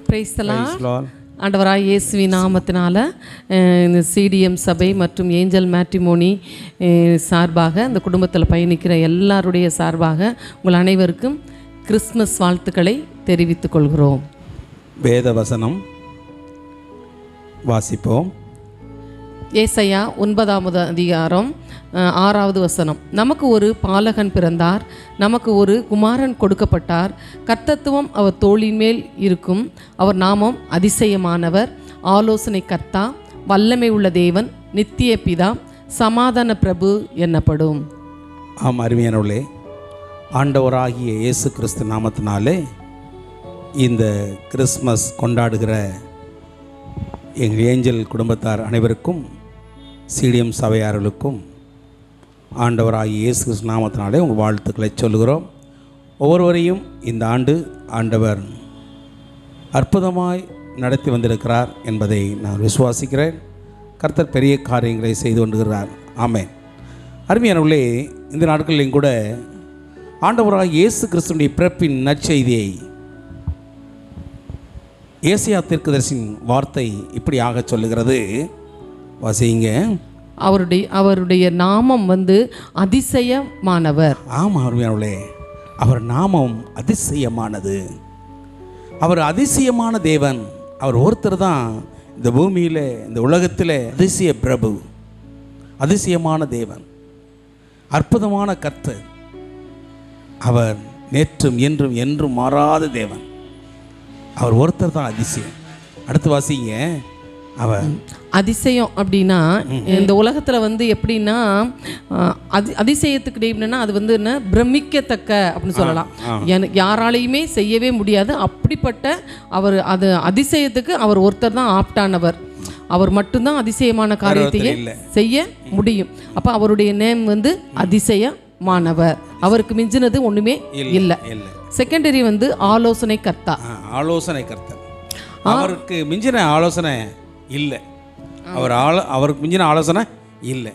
Praise the Lord. ஆண்டவராய் இயேசுவின் நாமத்தினால இந்த சிடிஎம் சபை மற்றும் ஏஞ்சல் மேட்ரிமோனி சார்பாக இந்த குடும்பத்தில் பயணிக்கிற எல்லாருடைய சார்பாக உங்கள் அனைவருக்கும் கிறிஸ்மஸ் வாழ்த்துக்களை தெரிவித்துக் கொள்கிறோம். வேத வசனம் வாசிப்போம். ஏசாயா 9ஆம் அதிகாரம் 6வது வசனம். நமக்கு ஒரு பாலகன் பிறந்தார், நமக்கு ஒரு குமாரன் கொடுக்கப்பட்டார், கர்த்தத்துவம் அவர் தோளின் மேல் இருக்கும், அவர் நாமம் அதிசயமானவர், ஆலோசனை கர்த்தா, வல்லமை உள்ள தேவன், நித்திய பிதா, சமாதான பிரபு என்னப்படும். ஆம், அருமையானவர்களே, ஆண்டவராகிய இயேசு கிறிஸ்து நாமத்தினாலே இந்த கிறிஸ்மஸ் கொண்டாடுகிற எங்கள் ஏஞ்சல் குடும்பத்தார் அனைவருக்கும், சிடிஎம் சபையார்களுக்கும் ஆண்டவராகிய இயேசு கிறிஸ்து நாமத்தினாலே உங்கள் வாழ்த்துக்களை சொல்கிறோம். ஒவ்வொருவரையும் இந்த ஆண்டு ஆண்டவர் அற்புதமாய் நடத்தி வந்திருக்கிறார் என்பதை நான் விசுவாசிக்கிறேன். கர்த்தர் பெரிய காரியங்களை செய்து கொண்டிருக்கிறார். ஆமென். அருமையானவர்களே, இந்த நாட்களிலும் கூட ஆண்டவராகிய இயேசு கிறிஸ்துவின் பிறப்பின் நற்செய்தியை ஏசாயா தீர்க்கதரிசியின் வார்த்தை இப்படியாக சொல்லுகிறது. வாசிங்க. அவருடைய நாமம் அதிசயமானவர். ஆமாம் அருமையானவர்களே, அவர் நாமம் அதிசயமானது. அவர் அதிசயமான தேவன். அவர் ஒருத்தர் தான் இந்த பூமியில், இந்த உலகத்தில் அதிசய பிரபு, அதிசயமான தேவன், அற்புதமான கர்த்தர். அவர் நேற்றும் என்றும் என்றும் மாறாத தேவன். அவர் ஒருத்தர் தான் அதிசயம். அடுத்து வாசிங்க. அவர் அதிசயம் அப்படின்னா இந்த உலகத்தில் எப்படின்னா அதிசயத்துக்கு என்னன்னா அது என்ன பிரமிக்கத்தக்க அப்படின்னு சொல்லலாம். யாராலையுமே செய்யவே முடியாது. அப்படிப்பட்ட அவர் அது அதிசயத்துக்கு அவர் ஒருத்தர் தான் ஆப்டானவர். அவர் மட்டும்தான் அதிசயமான காரியத்தையே செய்ய முடியும். அப்போ அவருடைய நேம் அதிசயமானவர். அவருக்கு மிஞ்சினது ஒன்றுமே இல்லை. செகண்டரி ஆலோசனை கர்த்தா. ஆலோசனை கர்த்தா. அவருக்கு மிஞ்சின ஆலோசனை இல்லை. அவருக்கு மிஞ்சின ஆலோசனை இல்லை.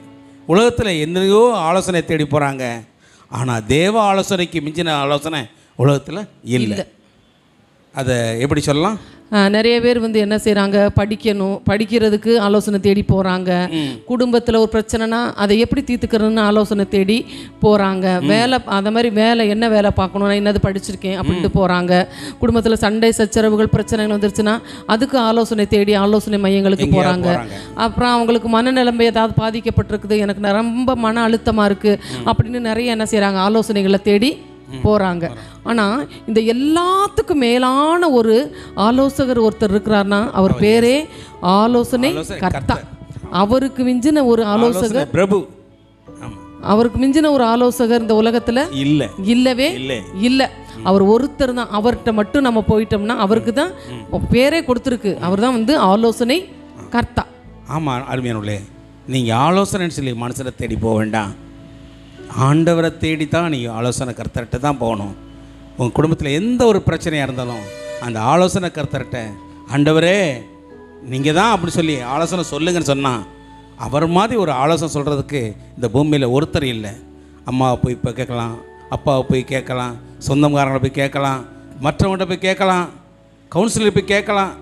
உலகத்தில் எந்தனையோ ஆலோசனை தேடி போகிறாங்க. ஆனால் தேவ ஆலோசனைக்கு மிஞ்சின ஆலோசனை உலகத்தில் இல்லை. அதை எப்படி சொல்லலாம்? நிறைய பேர் என்ன செய்கிறாங்க, படிக்கிறதுக்கு ஆலோசனை தேடி போகிறாங்க. குடும்பத்தில் ஒரு பிரச்சனைனா அதை எப்படி தீர்த்துக்கிறதுன்னு ஆலோசனை தேடி போகிறாங்க. வேலை, அந்த மாதிரி வேலை, என்ன வேலை பார்க்கணும், நான் என்னது படிச்சிருக்கேன் அப்படின்ட்டு போகிறாங்க. குடும்பத்தில் சண்டை சச்சரவுகள் பிரச்சனைகள் வந்துருச்சுன்னா அதுக்கு ஆலோசனை தேடி ஆலோசனை மையங்களுக்கு போகிறாங்க. அப்புறம் அவங்களுக்கு மனநிலைமை ஏதாவது பாதிக்கப்பட்டிருக்குது, எனக்கு ரொம்ப மன அழுத்தமாக இருக்குது அப்படின்னு நிறைய என்ன செய்கிறாங்க, ஆலோசனைகளை தேடி போகிறாங்க. ஆனால் இந்த எல்லாத்துக்கும் மேலான ஒரு ஆலோசகர் ஒருத்தர் இருக்கிறார்னா அவர் பேரே ஆலோசனை கர்த்தா. அவருக்கு மிஞ்சின ஒரு ஆலோசகர் பிரபு, அவருக்கு மிஞ்சின ஒரு ஆலோசகர் இந்த உலகத்தில் இல்லவே இல்லை. அவர் ஒருத்தர் தான். அவர்கிட்ட மட்டும் நம்ம போயிட்டோம்னா அவருக்கு தான் பேரே கொடுத்துருக்கு. அவர் தான் ஆலோசனை கர்த்தா. ஆமாம் அருமையானவர்களே, நீங்கள் ஆலோசனைன்னு சொல்லி மனசில் தேடி போக வேண்டாம். ஆண்டவரை தேடி தான் நீங்கள் ஆலோசனை கர்த்தர்கிட்ட தான் போகணும். உங்கள் குடும்பத்தில் எந்த ஒரு பிரச்சனையாக இருந்தாலும் அந்த ஆலோசனை கர்த்தர்கிட்ட, ஆண்டவரே நீங்கள் தான் அப்படி சொல்லி ஆலோசனை சொல்லுங்கன்னு சொன்னால், அவர் மாதிரி ஒரு ஆலோசனை சொல்கிறதுக்கு இந்த பூமியில் ஒருத்தர் இல்லை. அம்மாவை போய் இப்போ கேட்கலாம், அப்பாவை போய் கேட்கலாம், சொந்தக்காரங்களை போய் கேட்கலாம், மற்றவங்கள்ட்ட போய் கேட்கலாம், கவுன்சிலர் போய் கேட்கலாம்.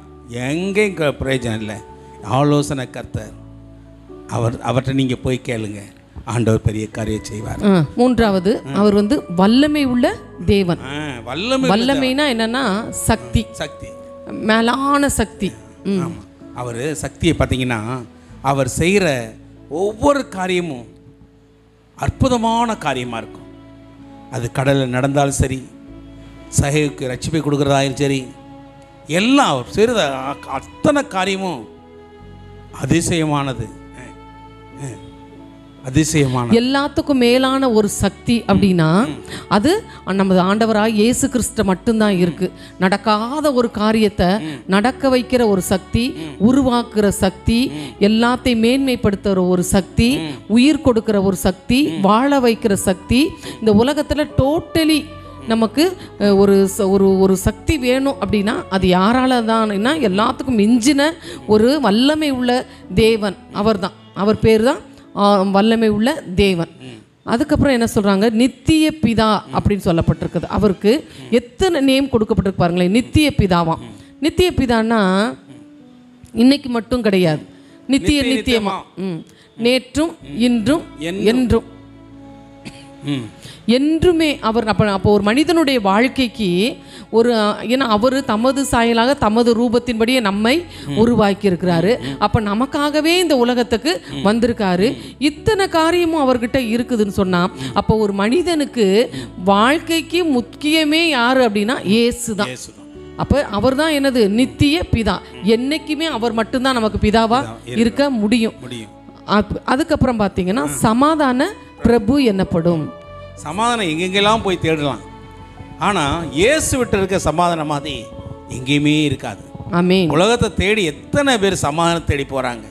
எங்கேயும் பிரயோஜனம் இல்லை. ஆலோசனை கர்த்தர் அவர்கிட்ட நீங்கள் போய் கேளுங்க. ஆண்டவர் பெரிய காரியம் செய்வார். மூன்றாவது, அவர் வல்லமை உள்ள தேவன். வல்லமைனா என்னன்னா சக்தி, மேலான சக்தி. அவர் சக்தியை பார்த்தீங்கன்னா அவர் செய்கிற ஒவ்வொரு காரியமும் அற்புதமான காரியமாக இருக்கும். அது கடலில் நடந்தாலும் சரி, சகைக்கு ரட்சிப்பை கொடுக்குறதாயும் சரி, எல்லாம் அவர் செய்கிற அத்தனை காரியமும் அதிசயமானது, அதிசயமான, எல்லாத்துக்கும் மேலான ஒரு சக்தி. அப்படின்னா அது நமது ஆண்டவராக இயேசு கிறிஸ்து மட்டும்தான் இருக்கு. நடக்காத ஒரு காரியத்தை நடக்க வைக்கிற ஒரு சக்தி, உருவாக்குற சக்தி, எல்லாத்தையும் மேன்மைப்படுத்துகிற ஒரு சக்தி, உயிர் கொடுக்கிற ஒரு சக்தி, வாழ வைக்கிற சக்தி. இந்த உலகத்தில் டோட்டலி நமக்கு ஒரு சக்தி வேணும் அப்படின்னா அது யாரால தான்னா எல்லாத்துக்கும் மிஞ்சின ஒரு வல்லமை உள்ள தேவன் அவர்தான். அவர் பேர் தான் வல்லமை உள்ள தேவன். அதுக்கப்புறம் என்ன சொல்கிறாங்க, நித்திய பிதா அப்படின்னு சொல்லப்பட்டிருக்குது. அவருக்கு எத்தனை நேம் கொடுக்கப்பட்டிருக்கு பாருங்களேன். நித்திய பிதாவாம். நித்திய பிதான்னா இன்னைக்கு மட்டும் கிடையாது, நித்தியமா. நேற்றும் இன்றும் என்றும் என்றுமே அவர். அப்போ ஒரு மனிதனுடைய வாழ்க்கைக்கு ஒரு, ஏன்னா அவர் தமது சாயலாக தமது ரூபத்தின்படியே நம்மை உருவாக்கி இருக்கிறாரு. அப்போ நமக்காகவே இந்த உலகத்துக்கு வந்திருக்காரு. இத்தனை காரியமும் அவர்கிட்ட இருக்குதுன்னு சொன்னால், அப்போ ஒரு மனிதனுக்கு வாழ்க்கைக்கு முக்கியமே யார் அப்படின்னா இயேசு தான். அப்போ அவர் தான் என்னது நித்திய பிதா. என்னைக்குமே அவர் மட்டும்தான் நமக்கு பிதாவா இருக்க முடியும். அதுக்கப்புறம் பார்த்தீங்கன்னா சமாதான பிரபு என்னப்படும். சமாதானம் எங்கெங்கெல்லாம் போய் தேடலாம், ஆனால் இயேசு விட்டு இருக்க சமாதானம் மாதிரி எங்கேயுமே இருக்காது. ஆமென். உலகத்தை தேடி எத்தனை பேர் சமாதானம் தேடி போகிறாங்க,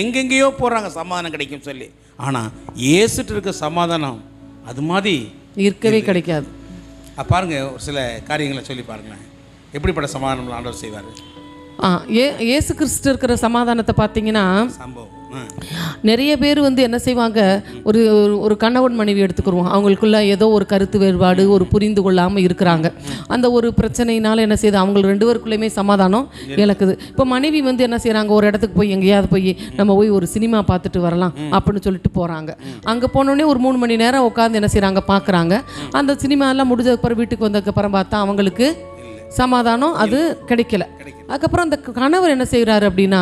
எங்கெங்கேயோ போகிறாங்க சமாதானம் கிடைக்கும் சொல்லி. ஆனால் இயேசுட்டு இருக்க சமாதானம் அது மாதிரி இருக்கவே கிடைக்காது. பாருங்க, ஒரு சில காரியங்களை சொல்லி பாருங்களேன், எப்படிப்பட்ட சமாதானம் ஆண்டவர் செய்வார். இயேசு கிறிஸ்து இருக்கிற சமாதானத்தை பார்த்தீங்கன்னா, சம்பவம் நிறைய பேர் என்ன செய்வாங்க, ஒரு ஒரு கணவன் மனைவி எடுத்துக்கிறோம், அவங்களுக்குள்ள ஏதோ ஒரு கருத்து வேறுபாடு, ஒரு புரிந்து கொள்ளாமல் இருக்கிறாங்க. அந்த ஒரு பிரச்சனையினால என்ன செய்யுது, அவங்க 2 பேருக்குள்ளேயுமே சமாதானம் இழக்குது. இப்போ மனைவி என்ன செய்கிறாங்க, ஒரு இடத்துக்கு போய் எங்கேயாவது போய் நம்ம போய் ஒரு சினிமா பார்த்துட்டு வரலாம் அப்படின்னு சொல்லிட்டு போகிறாங்க. அங்கே போனோடனே ஒரு 3 மணி நேரம் உட்காந்து என்ன செய்கிறாங்க, பார்க்குறாங்க. அந்த சினிமாலாம் முடிஞ்சதுக்கப்புறம் வீட்டுக்கு வந்ததுக்கப்புறம் பார்த்தா அவங்களுக்கு சமாதானம் அது கிடைக்கல. அதுக்கப்புறம் அந்த கணவர் என்ன செய்கிறாரு அப்படின்னா,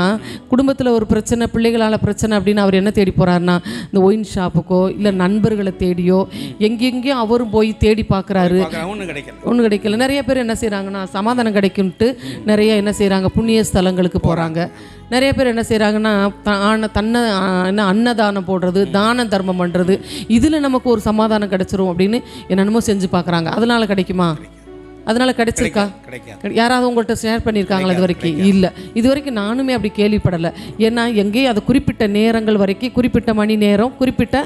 குடும்பத்தில் ஒரு பிரச்சனை, பிள்ளைகளால் பிரச்சனை அப்படின்னா அவர் என்ன தேடி போகிறாருன்னா, இந்த ஒயின் ஷாப்புக்கோ இல்லை நண்பர்களை தேடியோ எங்கெங்கேயும் அவரும் போய் தேடி பார்க்குறாரு. ஒன்றும் கிடைக்கல. நிறைய பேர் என்ன செய்கிறாங்கன்னா, சமாதானம் கிடைக்கும்ட்டு நிறைய என்ன செய்கிறாங்க, புண்ணிய ஸ்தலங்களுக்கு போகிறாங்க. நிறைய பேர் என்ன செய்கிறாங்கன்னா, தன்னை என்ன அன்னதானம் போடுறது, தான தர்மம் பண்ணுறது, இதில் நமக்கு ஒரு சமாதானம் கிடைச்சிரும் அப்படின்னு என்னென்னமோ செஞ்சு பார்க்குறாங்க. அதனால் கிடைக்குமா? அதனால் கிடைச்சிருக்கா? யாராவது உங்கள்கிட்ட ஷேர் பண்ணியிருக்காங்களா இது வரைக்கும்? இல்லை, இது வரைக்கும் நானுமே அப்படி கேள்விப்படலை. ஏன்னா எங்கேயும் அது குறிப்பிட்ட நேரங்கள் வரைக்கும், குறிப்பிட்ட மணி நேரம், குறிப்பிட்ட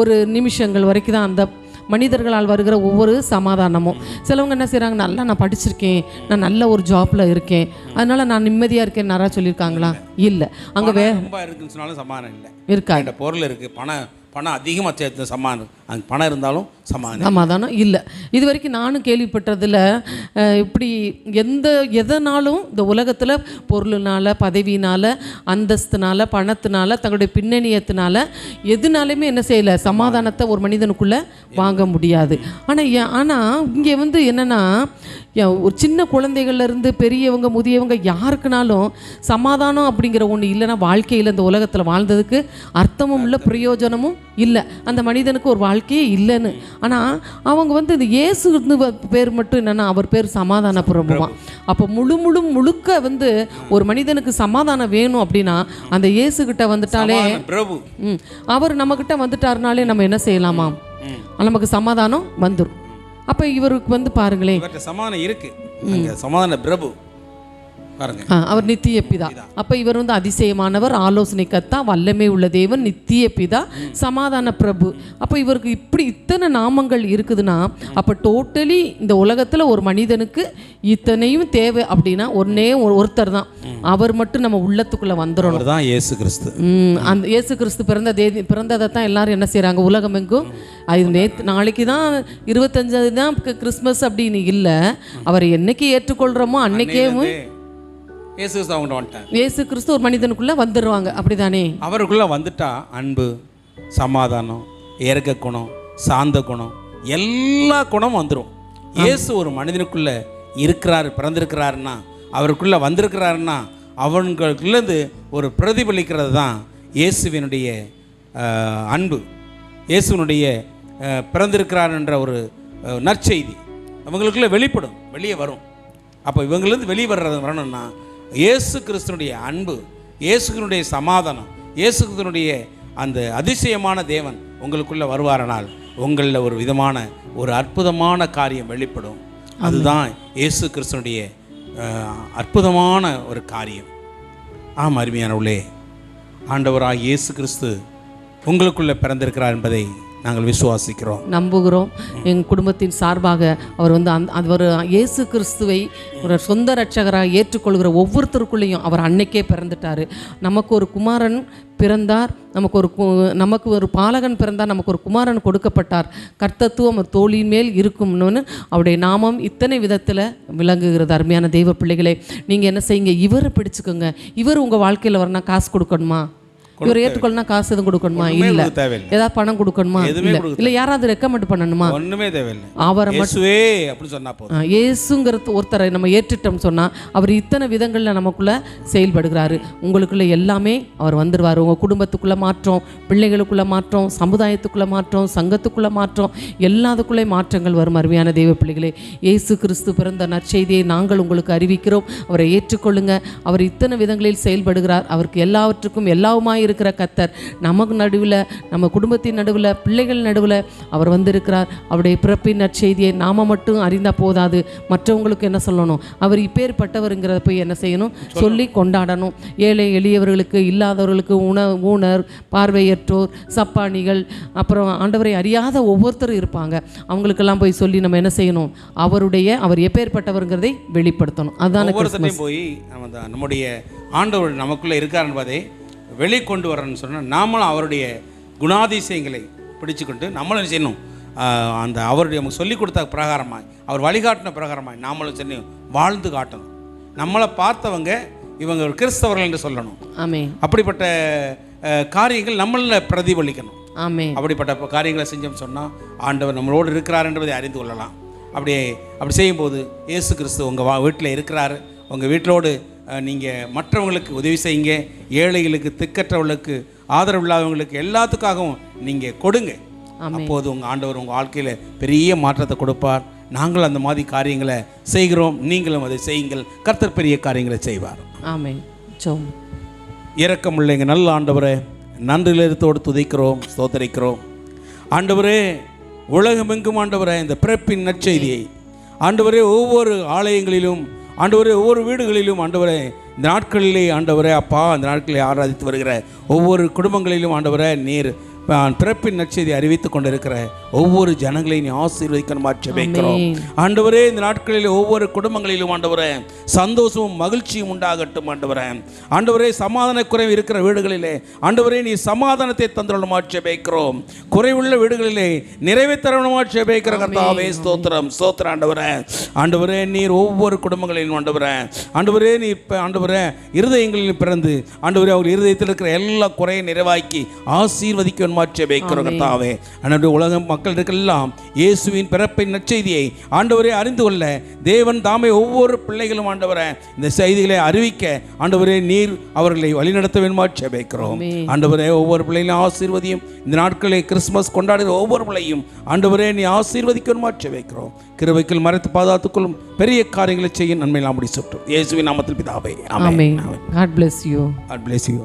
ஒரு நிமிஷங்கள் வரைக்கும் தான் அந்த மனிதர்களால் வருகிற ஒவ்வொரு சமாதானமும். சிலவங்க என்ன செய்கிறாங்க, நல்லா நான் படிச்சிருக்கேன், நான் நல்ல ஒரு ஜாப்பில் இருக்கேன், அதனால் நான் நிம்மதியாக இருக்கேன்னு யாராவது சொல்லியிருக்காங்களா? இல்லை. அங்கே இருக்குன்னு சொன்னாலும் சமாதானம் இல்லை. இருக்காது. பொருள் இருக்குது, பணம் அதிகமாக சேர்த்து சமாதானம், அந்த பணம் இருந்தாலும் சமாதானம் இல்லை. இது வரைக்கும் நானும் கேள்விப்பட்டதில் இப்படி எதனாலும் இந்த உலகத்தில் பொருளினால், பதவியினால், அந்தஸ்துனால, பணத்தினால, தங்களுடைய பின்னணியத்தினால எதுனாலுமே என்ன செய்யலை, சமாதானத்தை ஒரு மனிதனுக்குள்ளே வாங்க முடியாது. ஆனால் இங்கே என்னென்னா, ஒரு சின்ன குழந்தைகள்லேருந்து பெரியவங்க, முதியவங்க, யாருக்குனாலும் சமாதானம் அப்படிங்கிற ஒன்று இல்லைன்னா வாழ்க்கையில் இந்த உலகத்தில் வாழ்ந்ததுக்கு அர்த்தமும் இல்லை, பிரயோஜனமும் இல்லை. அந்த மனிதனுக்கு ஒரு வாழ்க்கையே இல்லைன்னு. ஆனால் அவங்க இந்த இயேசு பேர் மட்டும் என்னென்னா, அவர் பேர் சமாதான பிரபுவான். அப்போ முழுக்க ஒரு மனிதனுக்கு சமாதானம் வேணும் அப்படின்னா அந்த இயேசுகிட்ட வந்துட்டாலே, அவர் நம்மக்கிட்ட வந்துட்டாருனாலே நம்ம என்ன செய்யலாமா, நமக்கு சமாதானம் வந்துடும். அப்போ இவருக்கு பாருங்களேன், சமாதானம் இருக்கு, சமாதான பிரபு பாருங்க, அவர் நித்திய பிதா. அப்போ இவர் அதிசயமானவர், ஆலோசனை கர்த்தா, வல்லமை உள்ள தேவன், நித்திய பிதா, சமாதான பிரபு. அப்போ இவருக்கு இப்படி இத்தனை நாமங்கள் இருக்குதுன்னா, அப்போ டோட்டலி இந்த உலகத்தில் ஒரு மனிதனுக்கு இத்தனையும் தேவை அப்படின்னா ஒருத்தர் தான். அவர் மட்டும் நம்ம உள்ளத்துக்குள்ளே வந்துடணும். தான் இயேசு கிறிஸ்து. அந்த இயேசு கிறிஸ்து பிறந்ததை தான் எல்லாரும் என்ன செய்கிறாங்க, உலகம் எங்கும். அது நாளைக்கு தான் 25 தான் கிறிஸ்மஸ் அப்படின்னு இல்லை, அவரை என்னைக்கு ஏற்றுக்கொள்கிறோமோ அன்னைக்கே இயேசு கிறிஸ்து ஒரு மனிதனுக்குள்ள வந்துடுவாங்க. அப்படிதானே? அவருக்குள்ள வந்துட்டா அன்பு, சமாதானம், இரக்க குணம், சாந்த குணம், எல்லா குணமும் வந்துடும். இயேசு ஒரு மனிதனுக்குள்ள இருக்கிறாரு, பிறந்திருக்கிறாருன்னா, அவருக்குள்ள வந்திருக்கிறாருன்னா, அவங்களுக்குள்ளது ஒரு பிரதிபலிக்கிறது தான் இயேசுவினுடைய அன்பு, இயேசுனுடைய பிறந்திருக்கிறார் என்ற ஒரு நற்செய்தி அவங்களுக்குள்ள வெளிப்படும், வெளியே வரும். அப்போ இவங்களிருந்து வெளியே வரணும்னா இயேசு கிறிஸ்துனுடைய அன்பு, இயேசுனுடைய சமாதானம், இயேசுனுடைய அந்த அதிசயமான தேவன் உங்களுக்குள்ளே வருவாரனால் உங்களில் ஒரு விதமான ஒரு அற்புதமான காரியம் வெளிப்படும். அதுதான் இயேசு கிறிஸ்துனுடைய அற்புதமான ஒரு காரியம். ஆம் அருமையானவர்களே, ஆண்டவராக இயேசு கிறிஸ்து உங்களுக்குள்ளே பிறந்திருக்கிறார் என்பதை நாங்கள் விசுவாசிக்கிறோம், நம்புகிறோம். எங்கள் குடும்பத்தின் சார்பாக அவர் வந்து அவர் இயேசு கிறிஸ்துவை ஒரு சொந்த ரட்சகராக ஏற்றுக்கொள்கிற ஒவ்வொருத்தருக்குள்ளேயும் அவர் அன்னைக்கே பிறந்துட்டார். நமக்கு ஒரு குமாரன் பிறந்தார், நமக்கு ஒரு பாலகன் பிறந்தார், நமக்கு ஒரு குமாரன் கொடுக்கப்பட்டார், கர்த்தத்துவம் ஒரு தோளின் மேல் இருக்கும்னு அவருடைய நாமம் இத்தனை விதத்தில் விளங்குகிறது. அருமையான தெய்வ பிள்ளைகளே, நீங்கள் என்ன செய்யுங்க, இவரை பிடிச்சுக்கோங்க. இவர் உங்கள் வாழ்க்கையில் வரனா காசு கொடுக்கணுமா? இவர் ஏற்றுக்கொள்ளனா காசு எதுவும் கொடுக்கணுமா? இல்லை. ஏதாவது பணம் கொடுக்கணுமா? இல்லை. யாராவது ரெக்கமெண்ட் பண்ணணுமா? ஒன்றுமே தேவையில்லை. அவரை மட்டும் இயேசுங்கிறது ஒருத்தரை நம்ம ஏற்றுட்டோம் சொன்னால் அவர் இத்தனை விதங்களில் நமக்குள்ளே செயல்படுகிறாரு. உங்களுக்குள்ளே எல்லாமே அவர் வந்துடுவார். உங்கள் குடும்பத்துக்குள்ளே மாற்றம், பிள்ளைகளுக்குள்ளே மாற்றம், சமுதாயத்துக்குள்ளே மாற்றம், சங்கத்துக்குள்ளே மாற்றம், எல்லாத்துக்குள்ளே மாற்றங்கள் வரும். அருமையான தெய்வ பிள்ளைகளே, இயேசு கிறிஸ்து பிறந்த நற்செய்தியை நாங்கள் உங்களுக்கு அறிவிக்கிறோம். அவரை ஏற்றுக்கொள்ளுங்க. அவர் இத்தனை விதங்களில் செயல்படுகிறார். அவருக்கு எல்லாவற்றுக்கும் எல்லாவுமாய் இருக்கிற கர்த்தர் நமக்கு நடுவில், நம்ம குடும்பத்தின் நடுவில், பிள்ளைகள் நடுவில் அவர் வந்திருக்கிறார். அவருடைய பிறப்பின் நற்செய்தியை நாம மட்டும் அறிந்தால் போதாது, மற்றவங்களுக்கு என்ன சொல்லணும்? அவர் இப்பேற்பட்டவருங்கிறத போய் என்ன செய்யணும்? சொல்லி கொண்டாடணும். ஏழை எளியவர்களுக்கு, இல்லாதவர்களுக்கு, ஊனர், பார்வையற்றோர், சப்பானிகள், அப்புறம் ஆண்டவரை அறியாத ஒவ்வொருத்தரும் இருப்பாங்க. அவங்களுக்கெல்லாம் போய் சொல்லி நம்ம என்ன செய்யணும்? அவர் எப்பேற்பட்டவருங்கிறதை வெளிப்படுத்தணும். அதுதான் போய் நம்முடைய ஆண்டவர் நமக்குள்ளே இருக்கார் என்பதை வெளிக்கொண்டு வரணும்னு சொன்னால் நாமளும் அவருடைய குணாதிசயங்களை பிடிச்சுக்கொண்டு நம்மளும் செய்யணும். அந்த அவருடைய நமக்கு சொல்லிக் கொடுத்த பிரகாரமாய், அவர் வழிகாட்டின பிரகாரமாய் நாமளும் செய்யணும், வாழ்ந்து காட்டணும். நம்மளை பார்த்தவங்க இவங்க ஒரு கிறிஸ்தவர்கள் என்று சொல்லணும். அப்படிப்பட்ட காரியங்கள் நம்மளில் பிரதிபலிக்கணும். அப்படிப்பட்ட காரியங்களை செஞ்சோம்னு சொன்னால் ஆண்டவர் நம்மளோடு இருக்கிறார் என்பதை அறிந்து கொள்ளலாம். அப்படி செய்யும்போது இயேசு கிறிஸ்து உங்கள் வீட்டில் இருக்கிறாரு. உங்கள் வீட்டிலோடு நீங்கள் மற்றவங்களுக்கு உதவி செய்யுங்க. ஏழைகளுக்கு, திக்கற்றவர்களுக்கு, ஆதரவு இல்லாதவங்களுக்கு எல்லாத்துக்காகவும் நீங்கள் கொடுங்க. அப்போது உங்கள் ஆண்டவர் உங்கள் வாழ்க்கையில் பெரிய மாற்றத்தை கொடுப்பார். நாங்கள் அந்த மாதிரி காரியங்களை செய்கிறோம், நீங்களும் அதை செய்யுங்கள். கர்த்தர் பெரிய காரியங்களை செய்வார். ஆமென். இரக்கமுள்ள எங்கள் நல்ல ஆண்டவரே, நன்றிலிருத்தோடு துதிக்கிறோம், ஸ்தோத்தரிக்கிறோம். ஆண்டவரே, உலகமெங்கும் ஆண்டவரே இந்த பிறப்பின் நற்செய்தியை ஆண்டவரே ஒவ்வொரு ஆலயங்களிலும், ஆண்டவரே ஒவ்வொரு வீடுகளிலும், ஆண்டவரே இந்த நாட்களிலே ஆண்டவரே அப்பா, அந்த நாட்களில் ஆராதித்து வருகிற ஒவ்வொரு குடும்பங்களிலும் ஆண்டவரே நீர் பிறப்பின் நற்செய்தி அறிவித்துக் கொண்டிருக்கிற ஒவ்வொரு ஜனங்களையும் நீ ஆசீர்வதிக்கணுமா ஜெபிக்கிறோம். ஆண்டவரே இந்த நாட்களில் ஒவ்வொரு குடும்பங்களிலும் ஆண்டவரே சந்தோஷமும் மகிழ்ச்சியும் உண்டாகட்டும். ஆண்டவரே சமாதான குறைவு இருக்கிற வீடுகளிலே ஆண்டவரே நீ சமாதானத்தை தந்துள்ளமா ஜெபிக்கிறோம். குறைவுள்ள வீடுகளிலே நிறைவேற்றணுமா ஜெபிக்கிற கர்த்தாவே ஸ்தோத்திரம், ஸ்தோத்திரம். ஆண்டவரே நீர் ஒவ்வொரு குடும்பங்களிலும் ஆண்டவரே நீ ஆண்டவரே இருதயங்களில் பிறந்து ஆண்டவரே அவர் இருதயத்தில் இருக்கிற எல்லா குறையை நிறைவாக்கி ஆசீர்வதிக்க கர்த்தாவே. உலகம் மக்கள் இருக்கலாம் இயேசுவின் பிறப்பின் நற்செய்தியை ஆண்டவரே அறிந்து கொள்ள தேவன் தாமே ஒவ்வொரு பிள்ளைகளும் ஆண்டவரே இந்த செய்திகளை அறிவிக்க ஆண்டவரே நீர் அவர்களை வழிநடத்த வேண்டுமா ஜெபிக்கிறோம். ஆண்டவரே ஒவ்வொரு பிள்ளைகளையும் ஆசீர்வதியும். இந்த நாட்களை கிறிஸ்துமஸ் கொண்டாடுகிற ஒவ்வொரு பிள்ளையும் ஆண்டவரே நீ ஆசீர்வதிக்கணுமா ஜெபிக்கிறோம். கிருபைக்குள் மறைத்து பாதுகாத்துக்கொள்ளும், பெரிய காரியங்களை செய்ய நன்மை நாம் முடி சுட்டும். இயேசுவின் நாமத்தில் பிதாவே, ஆமென். God bless you. God bless you.